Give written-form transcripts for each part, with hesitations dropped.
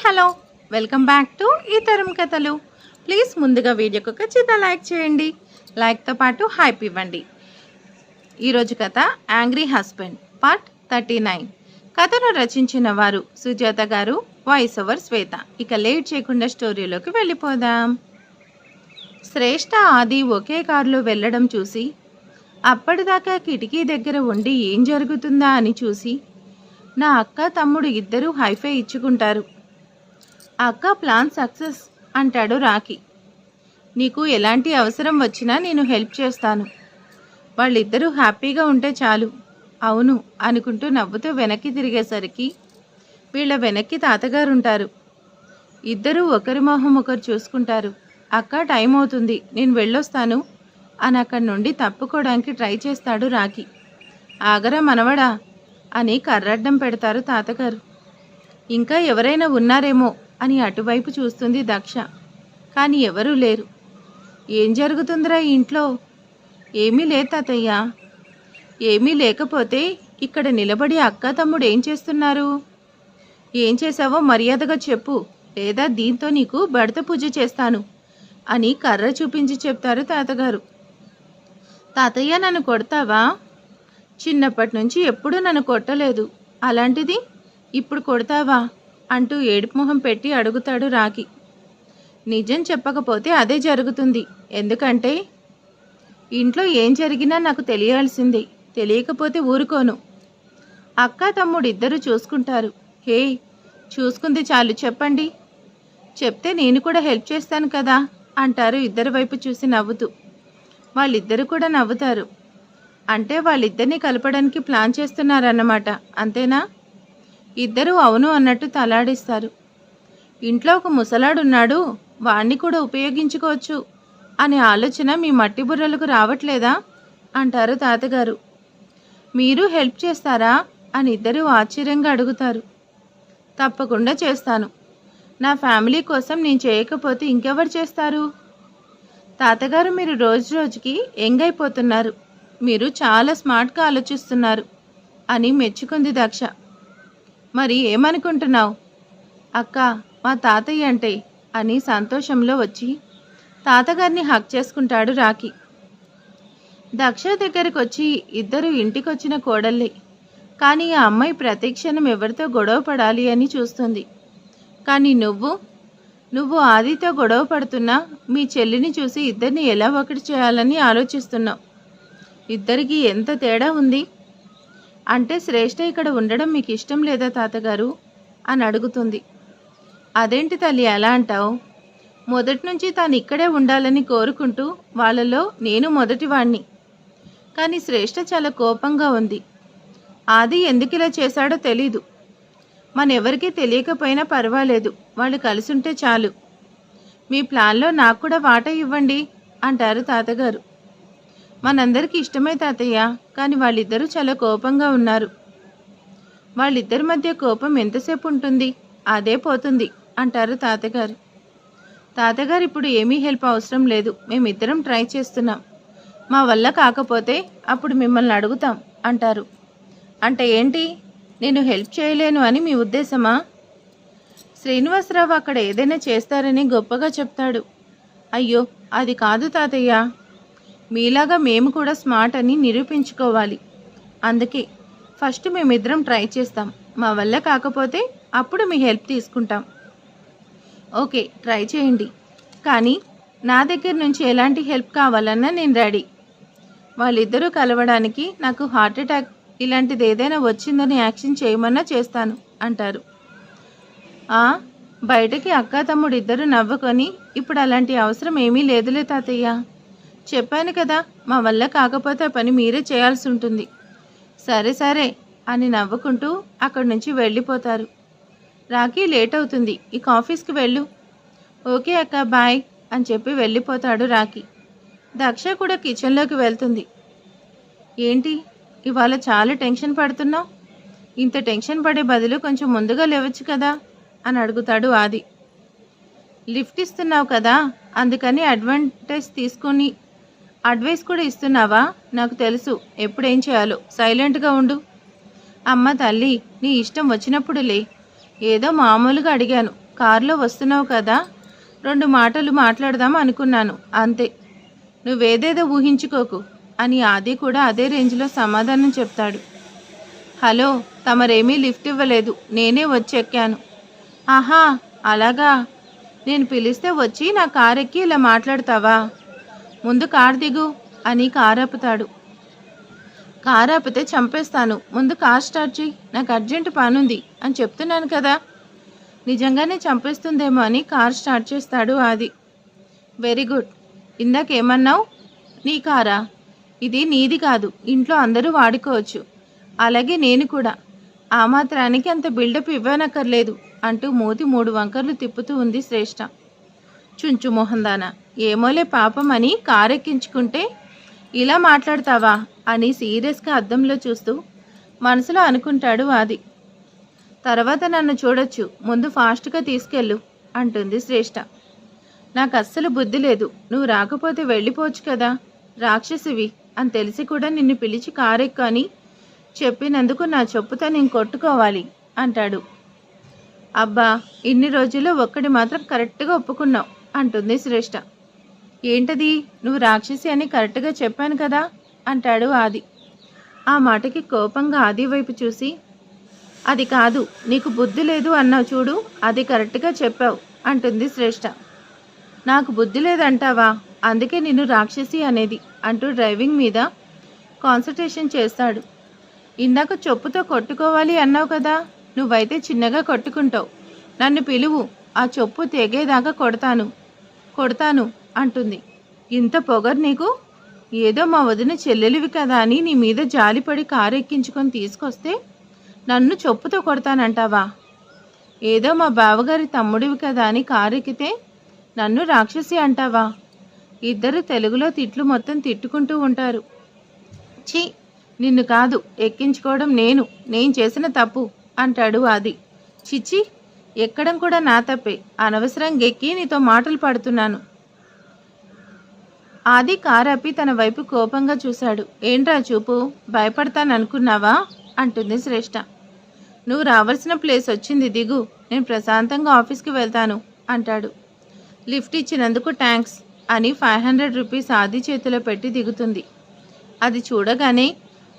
Hello, welcome back to ఈ తరం కథలు. ప్లీజ్ ముందుగా వీడియోకి ఒక చిన్న లైక్ చేయండి. లైక్తో పాటు హైప్ ఇవ్వండి. ఈరోజు కథ యాంగ్రీ హస్బెండ్ పార్ట్ 39. కథను రచించిన వారు సుజాత గారు, వాయిస్ ఓవర్ శ్వేత. ఇక లేట్ చేయకుండా స్టోరీలోకి వెళ్ళిపోదాం. శ్రేష్ఠ ఆది ఒకే కారులో వెళ్ళడం చూసి అప్పటిదాకా కిటికీ దగ్గర ఉండి ఏం జరుగుతుందా అని చూసి నా అక్క తమ్ముడు ఇద్దరూ హైఫై ఇచ్చుకుంటారు. అక్క ప్లాన్ సక్సెస్ అంటాడు రాకీ. నీకు ఎలాంటి అవసరం వచ్చినా నేను హెల్ప్ చేస్తాను. వాళ్ళిద్దరూ హ్యాపీగా ఉంటే చాలు. అవును అనుకుంటూ నవ్వుతూ వెనక్కి తిరిగేసరికి వీళ్ళ వెనక్కి తాతగారుంటారు. ఇద్దరూ ఒకరి మొహం ఒకరు చూసుకుంటారు. అక్క టైం అవుతుంది, నేను వెళ్ళొస్తాను అని అక్కడి నుండి తప్పుకోవడానికి ట్రై చేస్తాడు రాకీ. ఆగరా మనవడా అని కర్రడ్డం పెడతారు తాతగారు. ఇంకా ఎవరైనా ఉన్నారేమో అని అటువైపు చూస్తుంది దక్ష. కానీ ఎవరూ లేరు. ఏం జరుగుతుందిరా ఇంట్లో? ఏమీ లేదు తాతయ్య. ఏమీ లేకపోతే ఇక్కడ నిలబడి అక్క తమ్ముడు ఏం చేస్తున్నారు? ఏం చేశావో మర్యాదగా చెప్పు, లేదా దీంతో నీకు బడత పూజ చేస్తాను అని కర్ర చూపించి చెప్తారు తాతగారు. తాతయ్య నన్ను కొడతావా? చిన్నప్పటి నుంచి ఎప్పుడూ నన్ను కొట్టలేదు, అలాంటిది ఇప్పుడు కొడతావా అంటూ ఏడుపు మొహం పెట్టి అడుగుతాడు రాకీ. నిజం చెప్పకపోతే అదే జరుగుతుంది. ఎందుకంటే ఇంట్లో ఏం జరిగినా నాకు తెలియాల్సిందే. తెలియకపోతే ఊరుకోను. అక్క తమ్ముడు ఇద్దరు చూసుకుంటారు. హే, చూసుకుంది చాలు, చెప్పండి. చెప్తే నేను కూడా హెల్ప్ చేస్తాను కదా అంటారు ఇద్దరి వైపు చూసి నవ్వుతూ. వాళ్ళిద్దరు కూడా నవ్వుతారు. అంటే వాళ్ళిద్దరినీ కలపడానికి ప్లాన్ చేస్తున్నారన్నమాట, అంతేనా? ఇద్దరూ అవును అన్నట్టు తలాడిస్తారు. ఇంట్లో ఒక ముసలాడున్నాడు, వాణ్ణి కూడా ఉపయోగించుకోవచ్చు అనే ఆలోచన మీ మట్టి బుర్రలకు రావట్లేదా అంటారు తాతగారు. మీరు హెల్ప్ చేస్తారా అని ఇద్దరూ ఆశ్చర్యంగా అడుగుతారు. తప్పకుండా చేస్తాను. నా ఫ్యామిలీ కోసం నేను చేయకపోతే ఇంకెవరు చేస్తారు? తాతగారు, మీరు రోజు రోజుకి యంగ్ అయిపోతున్నారు. మీరు చాలా స్మార్ట్గా ఆలోచిస్తున్నారు అని మెచ్చుకుంది దక్ష. మరి ఏమనుకుంటున్నావు? అక్క, మా తాతయ్య అంటే అని సంతోషంలో వచ్చి తాతగారిని హక్ చేసుకుంటాడు రాకీ. దక్ష దగ్గరికి వచ్చి ఇద్దరు ఇంటికొచ్చిన కోడళ్ళే. కానీ ఆ అమ్మాయి ప్రతిక్షణం ఎవరితో గొడవ పడాలి అని చూస్తుంది. కానీ నువ్వు ఆదితో గొడవ పడుతున్నా మీ చెల్లిని చూసి ఇద్దరిని ఎలా ఒకటి చేయాలని ఆలోచిస్తున్నావు. ఇద్దరికి ఎంత తేడా ఉంది. అంటే శ్రేష్ఠ ఇక్కడ ఉండడం మీకు ఇష్టం లేదా తాతగారు అని అడుగుతుంది. అదేంటి తల్లి అలా అంటావు? మొదటి నుంచి తాను ఇక్కడే ఉండాలని కోరుకుంటూ వాళ్ళలో నేను మొదటివాణ్ణి. కానీ శ్రేష్ఠ చాలా కోపంగా ఉంది. ఆది ఎందుకు ఇలా చేశాడో తెలీదు. మనెవరికీ తెలియకపోయినా పర్వాలేదు, వాళ్ళు కలిసుంటే చాలు. మీ ప్లాన్లో నాకు కూడా వాటా ఇవ్వండి అంటారు తాతగారు. మనందరికీ ఇష్టమే తాతయ్య, కానీ వాళ్ళిద్దరూ చాలా కోపంగా ఉన్నారు. వాళ్ళిద్దరి మధ్య కోపం ఎంతసేపు ఉంటుంది? అదే పోతుంది అంటారు తాతగారు. తాతగారు, ఇప్పుడు ఏమీ హెల్ప్ అవసరం లేదు, మేమిద్దరం ట్రై చేస్తున్నాం. మా వల్ల కాకపోతే అప్పుడు మిమ్మల్ని అడుగుతాం అంటారు. అంటే ఏంటి? నేను హెల్ప్ చేయలేను అని మీ ఉద్దేశమా? శ్రీనివాసరావు అక్కడ ఏదైనా చేస్తారని గొప్పగా చెప్తాడు. అయ్యో, అది కాదు తాతయ్య. మీలాగా మేము కూడా స్మార్ట్ అని నిరూపించుకోవాలి. అందుకే ఫస్ట్ మేమిద్దరం ట్రై చేస్తాం. మా వల్ల కాకపోతే అప్పుడు మీ హెల్ప్ తీసుకుంటాం. ఓకే, ట్రై చేయండి. కానీ నా దగ్గర నుంచి ఎలాంటి హెల్ప్ కావాలన్నా నేను రెడీ. వాళ్ళిద్దరూ కలవడానికి నాకు హార్ట్ అటాక్ ఇలాంటిది ఏదైనా వచ్చిందని యాక్షన్ చేయమన్నా చేస్తాను అంటారు. బయటకి అక్క తమ్ముడు ఇద్దరు నవ్వుకొని, ఇప్పుడు అలాంటి అవసరం ఏమీ లేదులే తాతయ్య. చెప్పాను కదా, మా వల్ల కాకపోతే ఆ పని మీరే చేయాల్సి ఉంటుంది. సరే సరే అని నవ్వుకుంటూ అక్కడి నుంచి వెళ్ళిపోతారు. రాకీ, లేట్ అవుతుంది, ఇక ఆఫీస్కి వెళ్ళు. ఓకే అక్క, బాయ్ అని చెప్పి వెళ్ళిపోతాడు రాకీ. దక్ష కూడా కిచెన్లోకి వెళ్తుంది. ఏంటి ఇవాళ చాలా టెన్షన్ పడుతున్నావు? ఇంత టెన్షన్ పడే బదులు కొంచెం ముందుగా లేవచ్చు కదా అని అడుగుతాడు ఆది. లిఫ్ట్ ఇస్తున్నావు కదా, అందుకని అడ్వాంటేజ్ తీసుకొని అడ్వైస్ కూడా ఇస్తున్నావా? నాకు తెలుసు ఎప్పుడేం చేయాలో. సైలెంట్గా ఉండు. అమ్మ తల్లి, నీ ఇష్టం వచ్చినప్పుడు లే. ఏదో మామూలుగా అడిగాను, కారులో వస్తున్నావు కదా, 2 మాటలు మాట్లాడదాం అనుకున్నాను, అంతే. నువ్వేదేదో ఊహించుకోకు అని ఆది కూడా అదే రేంజ్లో సమాధానం చెప్తాడు. హలో, తమరేమీ లిఫ్ట్ ఇవ్వలేదు, నేనే వచ్చెక్కాను. ఆహా, అలాగా. నేను పిలిస్తే వచ్చి నా కారు ఎక్కి ఇలా మాట్లాడతావా? ముందు కారు దిగు అని కారు ఆపుతాడు. కారు ఆపితే చంపేస్తాను, ముందు కార్ స్టార్ట్ చేయి, నాకు అర్జెంట్ పనుంది అని చెప్తున్నాను కదా. నిజంగానే చంపేస్తుందేమో అని కార్ స్టార్ట్ చేస్తాడు ఆది. Very good. ఇందాకేమన్నావు? నీ కారా? ఇది నీది కాదు, ఇంట్లో అందరూ వాడుకోవచ్చు, అలాగే నేను కూడా. ఆ మాత్రానికి అంత బిల్డప్ ఇవ్వనక్కర్లేదు అంటూ మూతి 3 వంకర్లు తిప్పుతూ ఉంది శ్రేష్ఠ. చుంచు మొహందాన, ఏమోలే పాపం అని కారెక్కించుకుంటే ఇలా మాట్లాడతావా అని సీరియస్గా అద్దంలో చూస్తూ మనసులో అనుకుంటాడు ఆది. తర్వాత నన్ను చూడొచ్చు, ముందు ఫాస్ట్గా తీసుకెళ్ళు అంటుంది శ్రేష్ఠ. నాకు అస్సలు బుద్ధి లేదు, నువ్వు రాకపోతే వెళ్ళిపోవచ్చు కదా, రాక్షసివి అని తెలిసి కూడా నిన్ను పిలిచి కారెక్కు అని చెప్పినందుకు నా చెప్పుతో నేను కొట్టుకోవాలి అంటాడు. అబ్బా, ఇన్ని రోజుల్లో ఒక్కడి మాత్రం కరెక్ట్గా ఒప్పుకున్నావు అంటుంది శ్రేష్ఠ. ఏంటది? నువ్వు రాక్షసి అని కరెక్ట్గా చెప్పాను కదా అంటాడు ఆది. ఆ మాటకి కోపంగా ఆది వైపు చూసి, అది కాదు, నీకు బుద్ధి లేదు అన్నావు చూడు, అది కరెక్ట్గా చెప్పావు అంటుంది శ్రేష్ఠ. నాకు బుద్ధి లేదంటావా, అందుకే నిన్ను రాక్షసి అనేది అంటూ డ్రైవింగ్ మీద కాన్సన్ట్రేషన్ చేస్తాడు. ఇందాక చెప్పుతో కొట్టుకోవాలి అన్నావు కదా, నువ్వైతే చిన్నగా కొట్టుకుంటావు, నన్ను పిలువు, ఆ చెప్పు తెగేదాకా కొడతాను అంటుంది. ఇంత పొగరు నీకు? ఏదో మా వదిన చెల్లెలివి కదా అని నీ మీద జాలిపడి కారు ఎక్కించుకొని తీసుకొస్తే నన్ను చెప్పుతో కొడతానంటావా? ఏదో మా బావగారి తమ్ముడివి కదా అని కారు ఎక్కితే నన్ను రాక్షసి అంటావా? ఇద్దరు తెలుగులో తిట్లు మొత్తం తిట్టుకుంటూ ఉంటారు. ఛీ, నిన్ను కాదు ఎక్కించుకోవడం నేను చేసిన తప్పు అంటాడు ఆది. చిచ్చి, ఎక్కడం కూడా నా తప్పే, అనవసరంగా ఎక్కి నీతో మాటలు పడుతున్నాను. ఆది కారాపి తన వైపు కోపంగా చూశాడు. ఏంట్రా చూపు, భయపడతాననుకున్నావా అంటుంది శ్రేష్ఠ. నువ్వు రావాల్సిన ప్లేస్ వచ్చింది, దిగు, నేను ప్రశాంతంగా ఆఫీస్కి వెళ్తాను అంటాడు. లిఫ్ట్ ఇచ్చినందుకు థ్యాంక్స్ అని 500 రూపీస్ ఆది చేతిలో పెట్టి దిగుతుంది. అది చూడగానే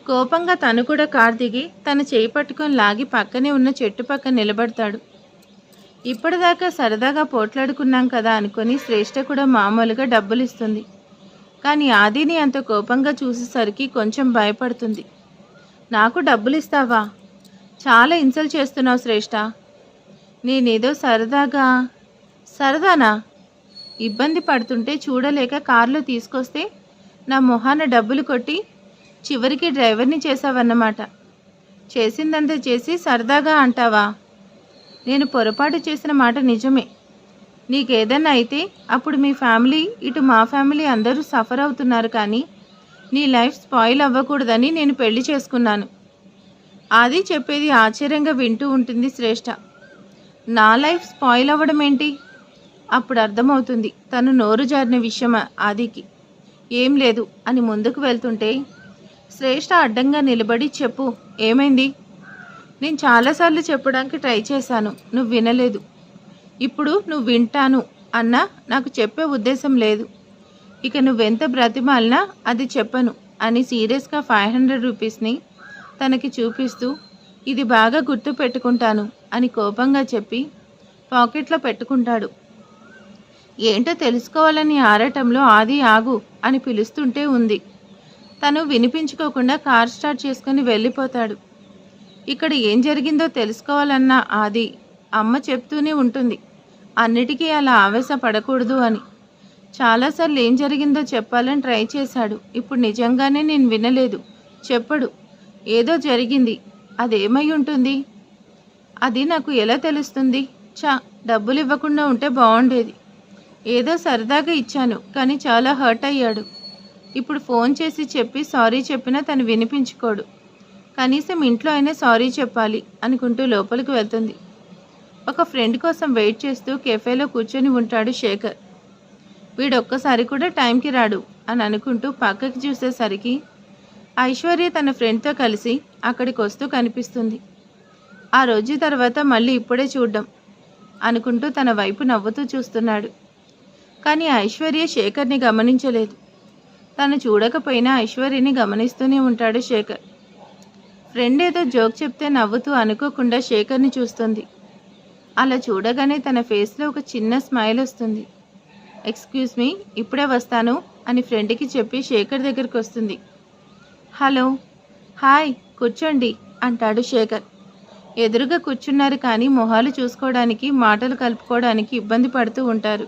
కోపంగా తను కూడా కారు దిగి తన చేయి పట్టుకొని లాగి పక్కనే ఉన్న చెట్టు పక్కన నిలబడతాడు. ఇప్పటిదాకా సరదాగా పోట్లాడుకున్నాం కదా అనుకొని శ్రేష్ఠ కూడా మామూలుగా డబ్బులు ఇస్తుంది. కానీ ఆదిని అంత కోపంగా చూసేసరికి కొంచెం భయపడుతుంది. నాకు డబ్బులు ఇస్తావా? చాలా ఇన్సల్ట్ చేస్తున్నావు శ్రేష్ఠ. నేనేదో సరదానా? ఇబ్బంది పడుతుంటే చూడలేక కారులో తీసుకొస్తే నా మొహాన డబ్బులు కొట్టి చివరికి డ్రైవర్ని చేసావన్నమాట. చేసిందంతా చేసి సరదాగా అంటావా? నేను పొరపాటు చేసిన మాట నిజమే. నీకేదన్నా అయితే అప్పుడు మీ ఫ్యామిలీ, ఇటు మా ఫ్యామిలీ అందరూ సఫర్ అవుతున్నారు, కానీ నీ లైఫ్ స్పాయిల్ అవ్వకూడదని నేను పెళ్లి చేసుకున్నాను. ఆది చెప్పేది ఆశ్చర్యంగా వింటూ ఉంటుంది శ్రేష్ఠ. నా లైఫ్ స్పాయిల్ అవ్వడం ఏంటి? అప్పుడు అర్థమవుతుంది తను నోరు జారిన విషయం ఆదికి. ఏం లేదు అని ముందుకు వెళ్తుంటే శ్రేష్ఠ అడ్డంగా నిలబడి, చెప్పు, ఏమైంది? నేను చాలాసార్లు చెప్పడానికి ట్రై చేశాను, నువ్వు వినలేదు. ఇప్పుడు నువ్వు వింటాను అన్నా నాకు చెప్పే ఉద్దేశం లేదు. ఇక నువ్వెంత బ్రతిమాలినా అది చెప్పను అని సీరియస్గా 500 రూపీస్ని తనకి చూపిస్తూ, ఇది బాగా గుర్తు పెట్టుకుంటాను అని కోపంగా చెప్పి పాకెట్లో పెట్టుకుంటాడు. ఏంటో తెలుసుకోవాలని ఆరాటంలో ఆది ఆగు అని పిలుస్తుంటే ఉంది. తను వినిపించుకోకుండా కార్ స్టార్ట్ చేసుకుని వెళ్ళిపోతాడు. ఇక్కడ ఏం జరిగిందో తెలుసుకోవాలన్న ఆది అమ్మ చెప్తూనే ఉంటుంది అన్నిటికీ అలా ఆవేశపడకూడదు అని. చాలాసార్లు ఏం జరిగిందో చెప్పాలని ట్రై చేశాడు. ఇప్పుడు నిజంగానే నేను వినలేదు, చెప్పడు. ఏదో జరిగింది, అదేమై ఉంటుంది? అది నాకు ఎలా తెలుస్తుంది? డబ్బులు ఇవ్వకుండా ఉంటే బాగుండేది. ఏదో సరదాగా ఇచ్చాను, కానీ చాలా హర్ట్ అయ్యాడు. ఇప్పుడు ఫోన్ చేసి చెప్పి సారీ చెప్పినా తను వినిపించుకోడు. కనీసం ఇంట్లో అయినా సారీ చెప్పాలి అనుకుంటూ లోపలికి వెళ్తుంది. ఒక ఫ్రెండ్ కోసం వెయిట్ చేస్తూ కెఫేలో కూర్చొని ఉంటాడు శేఖర్. వీడొక్కసారి కూడా టైంకి రాడు అని అనుకుంటూ పక్కకి చూసేసరికి ఐశ్వర్య తన ఫ్రెండ్తో కలిసి అక్కడికి వస్తూ కనిపిస్తుంది. ఆ రోజు తర్వాత మళ్ళీ ఇప్పుడే చూడ్డం. అనుకుంటూ తన వైపు నవ్వుతూ చూస్తున్నాడు. కానీ ఐశ్వర్య శేఖర్ని గమనించలేదు. తను చూడకపోయినా ఐశ్వర్యని గమనిస్తూనే ఉంటాడు శేఖర్. ఫ్రెండ్ ఏదో జోక్ చెప్తే నవ్వుతూ అనుకోకుండా శేఖర్ని చూస్తుంది. అలా చూడగానే తన ఫేస్లో ఒక చిన్న స్మైల్ వస్తుంది. ఎక్స్క్యూజ్ మీ, ఇప్పుడే వస్తాను అని ఫ్రెండ్కి చెప్పి శేఖర్ దగ్గరికి వస్తుంది. హలో, హాయ్, కూర్చోండి అంటాడు శేఖర్. ఎదురుగా కూర్చున్నారు కానీ మొహాలు చూసుకోవడానికి మాటలు కలుపుకోవడానికి ఇబ్బంది పడుతూ ఉంటారు.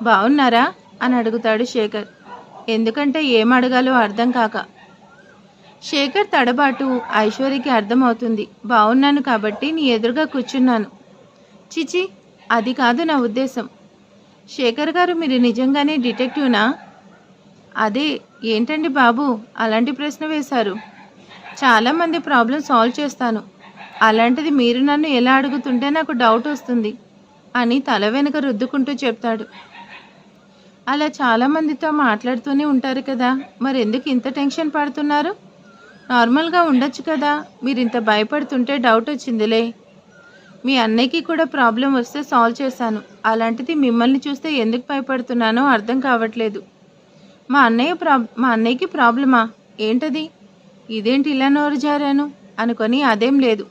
బాగున్నారా అని అడుగుతాడు శేఖర్. ఎందుకంటే ఏం అడగాలో అర్థం కాక. శేఖర్ తడబాటు ఐశ్వర్యకి అర్థమవుతుంది. బాగున్నాను కాబట్టి నీ ఎదురుగా కూర్చున్నాను. చిచి, అది కాదు నా ఉద్దేశం. శేఖర్ గారు, మీరు నిజంగానే డిటెక్టివ్నా? అదే. ఏంటండి బాబు అలాంటి ప్రశ్న వేశారు? చాలామంది ప్రాబ్లం సాల్వ్ చేస్తాను, అలాంటిది మీరు నన్ను ఎలా అడుగుతుంటే నాకు డౌట్ వస్తుంది అని తల వెనుక రుద్దుకుంటూ చెప్తాడు. అలా చాలామందితో మాట్లాడుతూనే ఉంటారు కదా, మరి ఎందుకు ఇంత టెన్షన్ పడుతున్నారు? నార్మల్గా ఉండొచ్చు కదా. మీరు ఇంత భయపడుతుంటే డౌట్ వచ్చిందిలే. మీ అన్నయ్యకి కూడా ప్రాబ్లం వస్తే సాల్వ్ చేశాను, అలాంటిది మిమ్మల్ని చూస్తే ఎందుకు భయపడుతున్నానో అర్థం కావట్లేదు. మా అన్నయ్యకి ప్రాబ్లమా? ఏంటది? ఇదేంటి ఇలా నోరు జారాను అనుకొని, అదేం లేదు,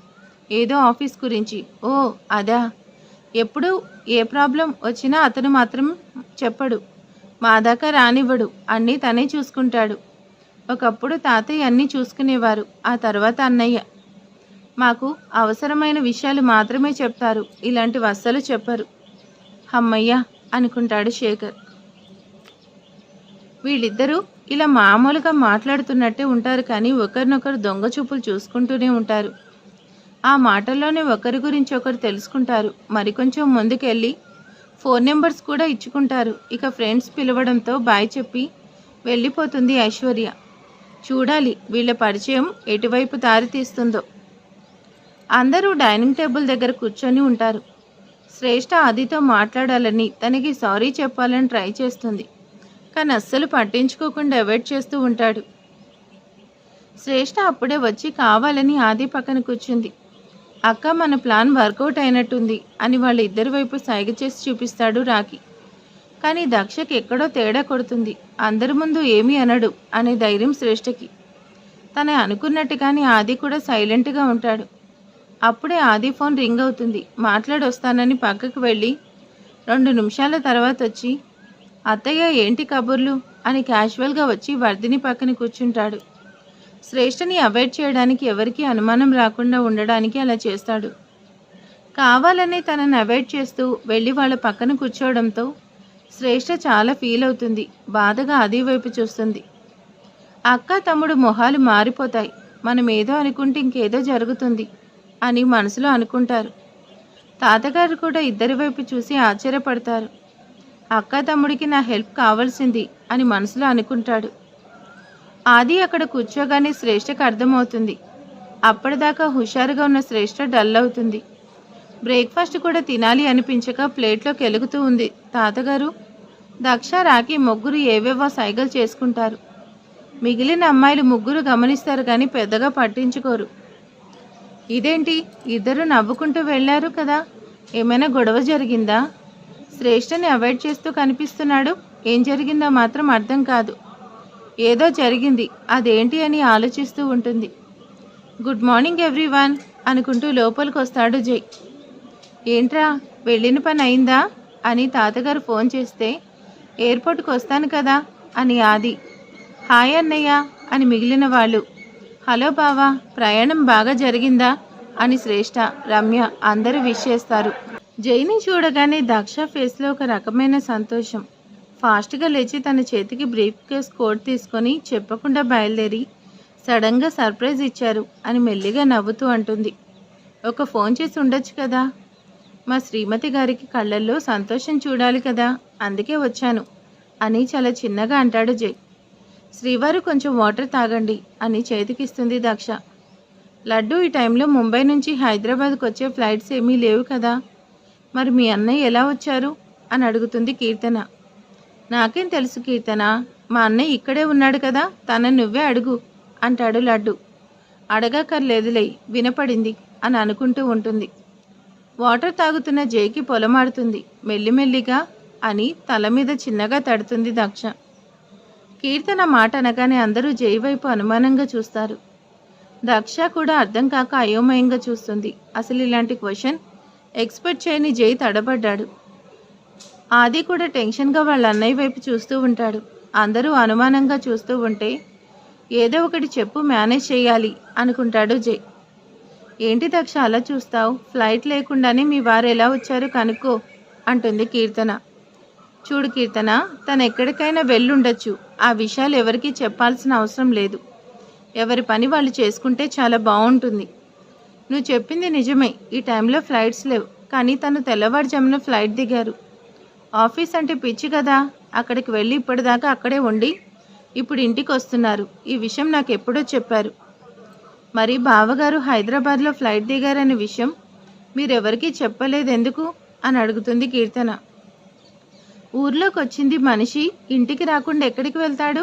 ఏదో ఆఫీస్ గురించి. ఓ అదా. ఎప్పుడు ఏ ప్రాబ్లం వచ్చినా అతను మాత్రం చెప్పడు, మా దాకా రానివ్వడు, అన్నీ తనే చూసుకుంటాడు. ఒకప్పుడు తాతయ్య అన్నీ చూసుకునేవారు, ఆ తర్వాత అన్నయ్య. మాకు అవసరమైన విషయాలు మాత్రమే చెప్తారు, ఇలాంటివి అస్సలు చెప్పరు. అమ్మయ్య అనుకుంటాడు శేఖర్. వీళ్ళిద్దరూ ఇలా మామూలుగా మాట్లాడుతున్నట్టే ఉంటారు కానీ ఒకరినొకరు దొంగ చూపులు చూసుకుంటూనే ఉంటారు. ఆ మాటల్లోనే ఒకరి గురించి ఒకరు తెలుసుకుంటారు. మరికొంచెం ముందుకెళ్ళి ఫోన్ నెంబర్స్ కూడా ఇచ్చుకుంటారు. ఇక ఫ్రెండ్స్ పిలవడంతో బాయ్ చెప్పి వెళ్ళిపోతుంది ఐశ్వర్య. చూడాలి వీళ్ళ పరిచయం ఎటువైపు దారి తీస్తుందో. అందరూ డైనింగ్ టేబుల్ దగ్గర కూర్చొని ఉంటారు. శ్రేష్ఠ ఆదితో మాట్లాడాలని, తనకి సారీ చెప్పాలని ట్రై చేస్తుంది. కానీ అస్సలు పట్టించుకోకుండా అవాయిడ్ చేస్తూ ఉంటాడు. శ్రేష్ఠ అప్పుడే వచ్చి కావాలని ఆది పక్కన కూర్చుంది. అక్క, మన ప్లాన్ వర్కౌట్ అయినట్టుంది అని వాళ్ళ ఇద్దరి వైపు సైగ చేసి చూపిస్తాడు రాకి. కానీ దక్షకి ఎక్కడో తేడా కొడుతుంది. అందరి ముందు ఏమీ అనడు అనే ధైర్యం శ్రేష్ఠకి. తను అనుకున్నట్టుగానే ఆది కూడా సైలెంట్గా ఉంటాడు. అప్పుడే ఆది ఫోన్ రింగ్ అవుతుంది. మాట్లాడొస్తానని పక్కకు వెళ్ళి 2 నిమిషాల తర్వాత వచ్చి, అత్తయ్య ఏంటి కబుర్లు అని క్యాజువల్గా వచ్చి వర్ధిని పక్కన కూర్చుంటాడు. శ్రేష్ఠని అవాయిడ్ చేయడానికి, ఎవరికీ అనుమానం రాకుండా ఉండడానికి అలా చేస్తాడు. కావాలని తనని అవాయిడ్ చేస్తూ వెళ్ళి వాళ్ళ పక్కన కూర్చోవడంతో శ్రేష్ఠ చాలా ఫీల్ అవుతుంది. బాధగా ఆది వైపు చూస్తుంది. అక్క తమ్ముడు మొహాలు మారిపోతాయి, మనం ఏదో అనుకుంటే ఇంకేదో జరుగుతుంది అని మనసులో అనుకుంటారు. తాతగారు కూడా ఇద్దరి వైపు చూసి ఆశ్చర్యపడతారు. అక్క తమ్ముడికి నా హెల్ప్ కావాల్సింది అని మనసులో అనుకుంటాడు. ఆది అక్కడ కూర్చోగానే శ్రేష్ఠకు అర్థమవుతుంది. అప్పటిదాకా హుషారుగా ఉన్న శ్రేష్ఠ డల్ అవుతుంది. బ్రేక్ఫాస్ట్ కూడా తినాలి అనిపించక ప్లేట్లో కెలుగుతూ ఉంది. తాతగారు, దక్ష, రాకి ముగ్గురు ఏవేవో సైగలు చేసుకుంటారు. మిగిలిన అమ్మాయిలు ముగ్గురు గమనిస్తారు కానీ పెద్దగా పట్టించుకోరు. ఇదేంటి, ఇద్దరు నవ్వుకుంటూ వెళ్ళారు కదా, ఏమైనా గొడవ జరిగిందా? శ్రేష్ఠని అవాయిడ్ చేస్తూ కనిపిస్తున్నాడు. ఏం జరిగిందో మాత్రం అర్థం కాదు. ఏదో జరిగింది, అదేంటి అని ఆలోచిస్తూ ఉంటుంది. గుడ్ మార్నింగ్ ఎవ్రీవన్ అనుకుంటూ లోపలికి వస్తాడు జై. ఏంట్రా, వెళ్ళిన పని అయిందా అని తాతగారు ఫోన్ చేస్తే, ఎయిర్పోర్ట్కి వస్తాను కదా అని ఆది. హాయ్ అన్నయ్య అని మిగిలిన వాళ్ళు. హలో బావా, ప్రయాణం బాగా జరిగిందా అని శ్రేష్ఠ, రమ్య అందరూ విష్ చేస్తారు. జైని చూడగానే దక్ష ఫేస్లో ఒక రకమైన సంతోషం. ఫాస్ట్గా లేచి తన చేతికి బ్రీఫ్ కేస్ కోట్ తీసుకొని చెప్పకుండా బయలుదేరి సడన్గా సర్ప్రైజ్ ఇచ్చారు అని మెల్లిగా నవ్వుతూ అంటుంది. ఒక ఫోన్ చేసి ఉండొచ్చు కదా. మా శ్రీమతి గారికి కళ్ళల్లో సంతోషం చూడాలి కదా, అందుకే వచ్చాను అని చాలా చిన్నగా అంటాడు జై. శ్రీవారు కొంచెం వాటర్ తాగండి అని చేతికిస్తుంది దక్ష. లడ్డు, ఈ టైంలో ముంబై నుంచి హైదరాబాద్కి వచ్చే ఫ్లైట్స్ ఏమీ లేవు కదా, మరి మీ అన్నయ్య ఎలా వచ్చారు అని అడుగుతుంది కీర్తన. నాకేం తెలుసు కీర్తన, మా అన్నయ్య ఇక్కడే ఉన్నాడు కదా, తన నువ్వే అడుగు అంటాడు లడ్డు. అడగక్కర్లేదులే, వినపడింది అని అనుకుంటూ ఉంటుంది. వాటర్ తాగుతున్న జైకి పొలమాడుతుంది. మెల్లిమెల్లిగా అని తల మీద చిన్నగా తడుతుంది దక్ష. కీర్తన మాట అనగానే అందరూ జై వైపు అనుమానంగా చూస్తారు. దక్ష కూడా అర్థం కాక అయోమయంగా చూస్తుంది. అసలు ఇలాంటి క్వశ్చన్ ఎక్స్పెక్ట్ చేయని జై తడబడ్డాడు. ఆది కూడా టెన్షన్గా వాళ్ళ అన్నయ్య వైపు చూస్తూ ఉంటాడు. అందరూ అనుమానంగా చూస్తూ ఉంటే ఏదో ఒకటి చెప్పు, మేనేజ్ చేయాలి అనుకుంటాడు జై. ఏంటి దక్ష అలా చూస్తావు? ఫ్లైట్ లేకుండానే మీ వారు ఎలా వచ్చారు కనుక్కో అంటుంది కీర్తన. చూడు కీర్తన, తను ఎక్కడికైనా వెళ్ళుండొచ్చు. ఆ విషయాలు ఎవరికీ చెప్పాల్సిన అవసరం లేదు. ఎవరి పని వాళ్ళు చేసుకుంటే చాలా బాగుంటుంది. నువ్వు చెప్పింది నిజమే, ఈ టైంలో ఫ్లైట్స్ లేవు. కానీ తను తెల్లవారుజామున ఫ్లైట్ దిగారు. ఆఫీస్ అంటే పిచ్చి కదా. అక్కడికి వెళ్ళి ఇప్పటిదాకా అక్కడే ఉండి ఇప్పుడు ఇంటికి వస్తున్నారు. ఈ విషయం నాకు ఎప్పుడో చెప్పారు. మరి బావగారు హైదరాబాద్లో ఫ్లైట్ దిగారనే విషయం మీరెవరికీ చెప్పలేదెందుకు అని అడుగుతుంది కీర్తన. ఊర్లోకి వచ్చింది మనిషి ఇంటికి రాకుండా ఎక్కడికి వెళ్తాడు?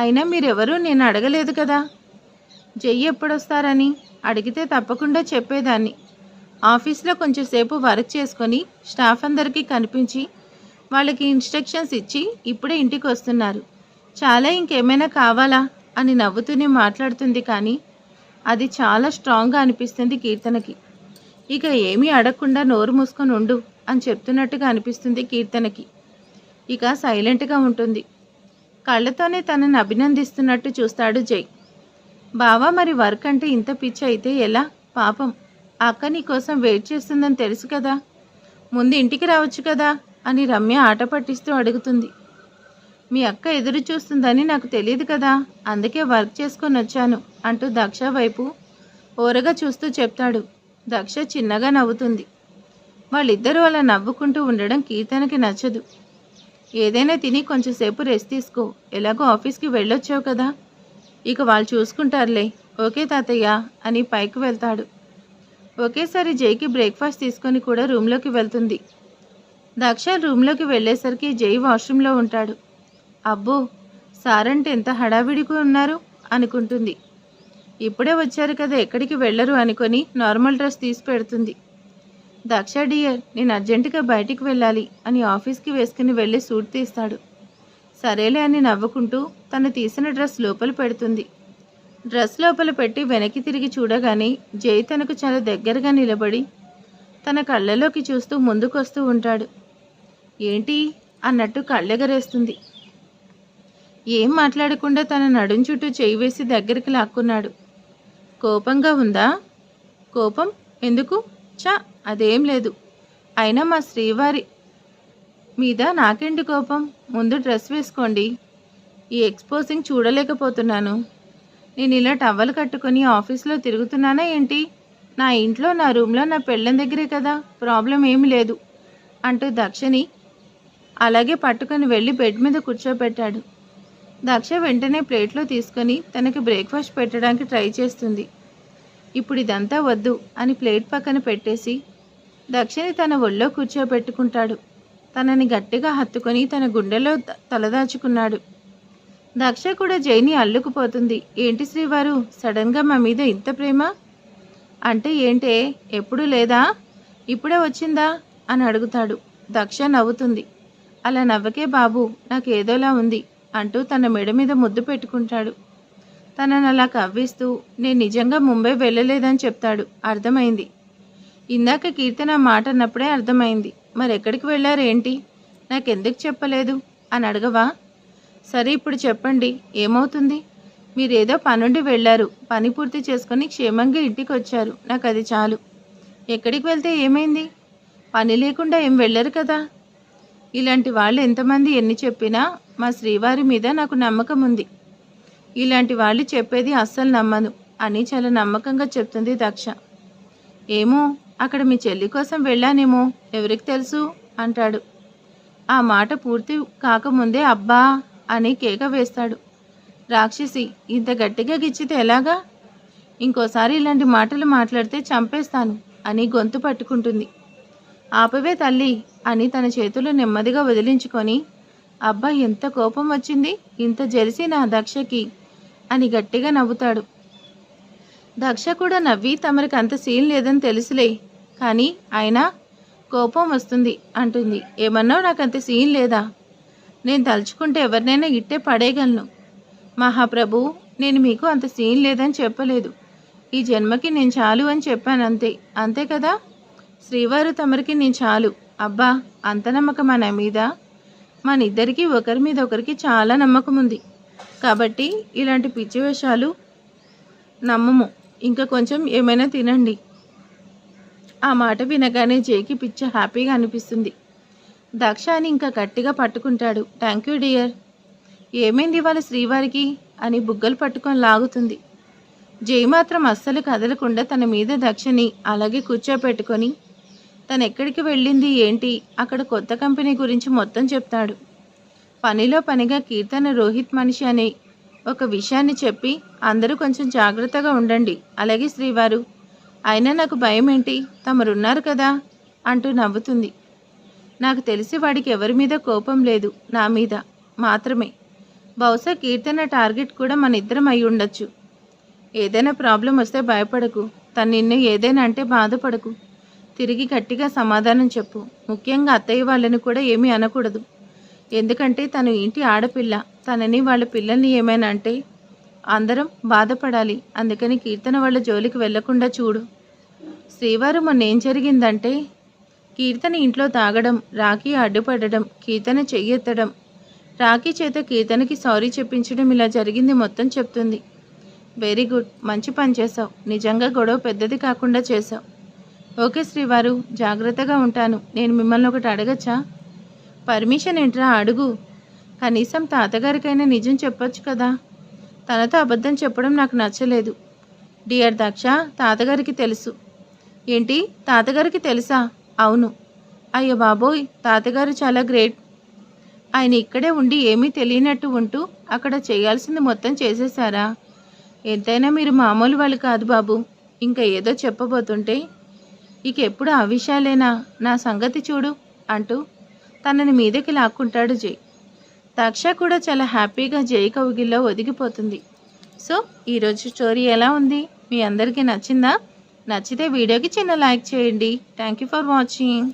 అయినా మీరెవరూ నేను అడగలేదు కదా. జై ఎప్పుడొస్తారని అడిగితే తప్పకుండా చెప్పేదాన్ని. ఆఫీస్లో కొంచెంసేపు వర్క్ చేసుకొని స్టాఫ్ అందరికీ కనిపించి వాళ్ళకి ఇన్స్ట్రక్షన్స్ ఇచ్చి ఇప్పుడే ఇంటికి వస్తున్నారు. చాలా ఇంకేమైనా కావాలా అని నవ్వుతూనే మాట్లాడుతుంది. కానీ అది చాలా స్ట్రాంగ్గా అనిపిస్తుంది కీర్తనకి. ఇక ఏమీ అడగకుండా నోరు మూసుకొని ఉండు అని చెప్తున్నట్టుగా అనిపిస్తుంది కీర్తనకి. ఇక సైలెంట్గా ఉంటుంది. కళ్ళతోనే తనని అభినందిస్తున్నట్టు చూస్తాడు జై. బావా, మరి వర్క్ అంటే ఇంత పిచ్చి అయితే ఎలా? పాపం అక్క నీ కోసం వెయిట్ చేస్తుందని తెలుసు కదా, ముందు ఇంటికి రావచ్చు కదా అని రమ్య ఆట పట్టిస్తూ అడుగుతుంది. మీ అక్క ఎదురు చూస్తుందని నాకు తెలియదు కదా, అందుకే వర్క్ చేసుకొని వచ్చాను అంటూ దక్ష వైపు ఓరగా చూస్తూ చెప్తాడు. దక్ష చిన్నగా నవ్వుతుంది. వాళ్ళిద్దరూ అలా నవ్వుకుంటూ ఉండడం కీర్తనకి నచ్చదు. ఏదైనా తిని కొంచెంసేపు రెస్ట్ తీసుకో, ఎలాగో ఆఫీస్కి వెళ్ళొచ్చావు కదా, ఇక వాళ్ళు చూసుకుంటారులే. ఓకే తాతయ్య అని పైకి వెళ్తాడు. ఒకేసారి జైకి బ్రేక్ఫాస్ట్ తీసుకొని కూడా రూమ్లోకి వెళ్తుంది. దక్ష రూమ్లోకి వెళ్ళేసరికి జై వాష్రూమ్లో ఉంటాడు. అబ్బో, సార్ అంటే ఎంత హడావిడిగా ఉన్నారు అనుకుంటుంది. ఇప్పుడే వచ్చారు కదా, ఎక్కడికి వెళ్ళరు అనుకొని నార్మల్ డ్రెస్ తీసి పెడుతుంది. దక్ష డియర్, నేను అర్జెంటుగా బయటికి వెళ్ళాలి అని ఆఫీస్కి వేసుకుని వెళ్ళి సూట్ తీస్తాడు. సరేలే అని నవ్వుకుంటూ తను తీసిన డ్రెస్ లోపల పెడుతుంది. డ్రెస్ లోపల పెట్టి వెనక్కి తిరిగి చూడగానే జై తనకు చాలా దగ్గరగా నిలబడి తన కళ్ళలోకి చూస్తూ ముందుకొస్తూ ఉంటాడు. ఏంటి అన్నట్టు కళ్ళెగరేస్తుంది. ఏం మాట్లాడకుండా తన నడుం చుట్టూ చేయి వేసి దగ్గరికి లాక్కున్నాడు. కోపంగా ఉందా? కోపం ఎందుకు? చా, అదేం లేదు. అయినా మా శ్రీవారి మీద నాకేంటి కోపం? ముందు డ్రెస్ వేసుకోండి. ఈ ఎక్స్పోజింగ్ చూడలేకపోతున్నాను. నేను ఇలా టవల్ కట్టుకొని ఆఫీస్లో తిరుగుతున్నానా ఏంటి? నా ఇంట్లో, నా రూమ్లో, నా పెళ్ళం దగ్గరే కదా, ప్రాబ్లం ఏమి లేదు అంటూ దక్షని అలాగే పట్టుకొని వెళ్ళి బెడ్ మీద కూర్చోబెట్టాడు. దక్ష వెంటనే ప్లేట్లో తీసుకొని తనకి బ్రేక్ఫాస్ట్ పెట్టడానికి ట్రై చేస్తుంది. ఇప్పుడు ఇదంతా వద్దు అని ప్లేట్ పక్కన పెట్టేసి దక్షని తన ఒళ్ళో కూర్చోబెట్టుకుంటాడు. తనని గట్టిగా హత్తుకొని తన గుండెలో తలదాచుకున్నాడు. దక్ష కూడా జైని అల్లుకుపోతుంది. ఏంటి శ్రీవారు, సడన్గా మా మీద ఇంత ప్రేమ? అంటే ఏంటే, ఎప్పుడూ లేదా, ఇప్పుడే వచ్చిందా అని అడుగుతాడు. దక్ష నవ్వుతుంది. అలా నవ్వకే బాబు, నాకు ఏదోలా ఉంది అంటూ తన మెడ మీద ముద్దు పెట్టుకుంటాడు. తనను అలా కవ్విస్తూ నేను నిజంగా ముంబై వెళ్ళలేదని చెప్తాడు. అర్థమైంది. ఇందాక కీర్తన మాట అన్నప్పుడే అర్థమైంది. మరెక్కడికి వెళ్ళారేంటి? నాకెందుకు చెప్పలేదు అని అడగవా? సరే ఇప్పుడు చెప్పండి, ఏమవుతుంది? మీరేదో పనుండి వెళ్ళారు, పని పూర్తి చేసుకొని క్షేమంగా ఇంటికి వచ్చారు, నాకు అది చాలు. ఎక్కడికి వెళ్తే ఏమైంది? పని లేకుండా ఏం వెళ్ళరు కదా. ఇలాంటి వాళ్ళు ఎంతమంది ఎన్ని చెప్పినా మా శ్రీవారి మీద నాకు నమ్మకం ఉంది. ఇలాంటి వాళ్ళు చెప్పేది అస్సలు నమ్మను అని చాలా నమ్మకంగా చెప్తుంది దక్ష. ఏమో, అక్కడ మీ చెల్లి కోసం వెళ్ళానేమో, ఎవరికి తెలుసు అంటాడు. ఆ మాట పూర్తి కాకముందే అబ్బా అని కేక వేస్తాడు. రాక్షసి, ఇంత గట్టిగా గిచ్చితే ఎలాగా? ఇంకోసారి ఇలాంటి మాటలు మాట్లాడితే చంపేస్తాను అని గొంతు పట్టుకుంటుంది. ఆపవే తల్లి అని తన చేతులు నెమ్మదిగా వదిలించుకొని, అబ్బా ఎంత కోపం వచ్చింది, ఇంత జెలిసి నా దక్షకి అని గట్టిగా నవ్వుతాడు. దక్ష కూడా నవ్వి, తమరికి అంత సీన్ లేదని తెలుసులే, కానీ అయినా కోపం వస్తుంది అంటుంది. ఏమన్నావు? నాకు అంత సీన్ లేదా? నేను తలుచుకుంటే ఎవరినైనా ఇట్టే పడేయగలను. మహాప్రభు, నేను మీకు అంత సీన్ లేదని చెప్పలేదు. ఈ జన్మకి నేను చాలు అని చెప్పాను అంతే. అంతే కదా? శ్రీవారు తమరికి నేను చాలు. అబ్బా, అంత నమ్మకం మన మీద? మన ఇద్దరికీ ఒకరి మీద ఒకరికి చాలా నమ్మకం ఉంది. కాబట్టి ఇలాంటి పిచ్చి వేషాలు నమ్మము. ఇంకా కొంచెం ఏమైనా తినండి. ఆ మాట వినగానే జైకి పిచ్చ హ్యాపీగా అనిపిస్తుంది. దక్షాని ఇంకా గట్టిగా పట్టుకుంటాడు. Thank you dear. ఏమైంది ఇవాళ శ్రీవారికి అని బుగ్గలు పట్టుకొని లాగుతుంది. జై మాత్రం అస్సలు కదలకుండా తన మీద దక్షని అలాగే కూర్చోపెట్టుకొని తను ఎక్కడికి వెళ్ళింది ఏంటి, అక్కడ కొత్త కంపెనీ గురించి మొత్తం చెప్తాడు. పనిలో పనిగా కీర్తన రోహిత్ మనిషి అనే ఒక విషయాన్ని చెప్పి అందరూ కొంచెం జాగ్రత్తగా ఉండండి. అలాగే శ్రీవారు, అయినా నాకు భయం ఏంటి, తమరున్నారు కదా అంటూ నవ్వుతుంది. నాకు తెలిసి వాడికి ఎవరి మీద కోపం లేదు, నా మీద మాత్రమే. బహుశా కీర్తన టార్గెట్ కూడా మన ఇద్దరం అయి ఉండొచ్చు. ఏదైనా ప్రాబ్లం వస్తే భయపడకు, తను నిన్ను ఏదైనా అంటే బాధపడకు. తిరిగి గట్టిగా సమాధానం చెప్పు. ముఖ్యంగా అత్తయ్య వాళ్ళని కూడా ఏమీ అనకూడదు. ఎందుకంటే తను ఇంటి ఆడపిల్ల. తనని వాళ్ళ పిల్లల్ని ఏమైనా అంటే అందరం బాధపడాలి. అందుకని కీర్తన వాళ్ళ జోలికి వెళ్లకుండా చూడు. శ్రీవారు మొన్న ఏం జరిగిందంటే, కీర్తన ఇంట్లో తాగడం, రాఖీ అడ్డుపడడం, కీర్తన చెయ్యెత్తడం, రాఖీ చేత కీర్తనకి సారీ చెప్పించడం, ఇలా జరిగింది మొత్తం చెప్తుంది. వెరీ గుడ్, మంచి పని చేశావు. నిజంగా గొడవ పెద్దది కాకుండా చేశావు. ఓకే శ్రీవారు, జాగ్రత్తగా ఉంటాను. నేను మిమ్మల్ని ఒకటి అడగచ్చా? పర్మిషన్ ఏంట్రా? అడుగు. కనీసం తాతగారికైనా నిజం చెప్పొచ్చు కదా. తనతో అబద్ధం చెప్పడం నాకు నచ్చలేదు. డియర్ దక్ష, తాతగారికి తెలుసు. ఏంటి, తాతగారికి తెలుసా? అవును. అయ్యో బాబోయ్, తాతగారు చాలా గ్రేట్. ఆయన ఇక్కడే ఉండి ఏమీ తెలియనట్టు ఉంటూ అక్కడ చేయాల్సింది మొత్తం చేసేశారా? ఎంతైనా మీరు మామూలు వాళ్ళు కాదు బాబు. ఇంకా ఏదో చెప్పబోతుంటే ఇక ఎప్పుడు ఆ విషయాలేనా? నా సంగతి చూడు అంటూ తనని మీదకి లాక్కుంటాడు జై. దక్ష కూడా చాలా హ్యాపీగా జై కౌగిల్లో ఒదిగిపోతుంది. సో ఈరోజు స్టోరీ ఎలా ఉంది? మీ అందరికీ నచ్చిందా? నచ్చితే వీడియోకి చిన్న లైక్ చేయండి. Thank you for watching.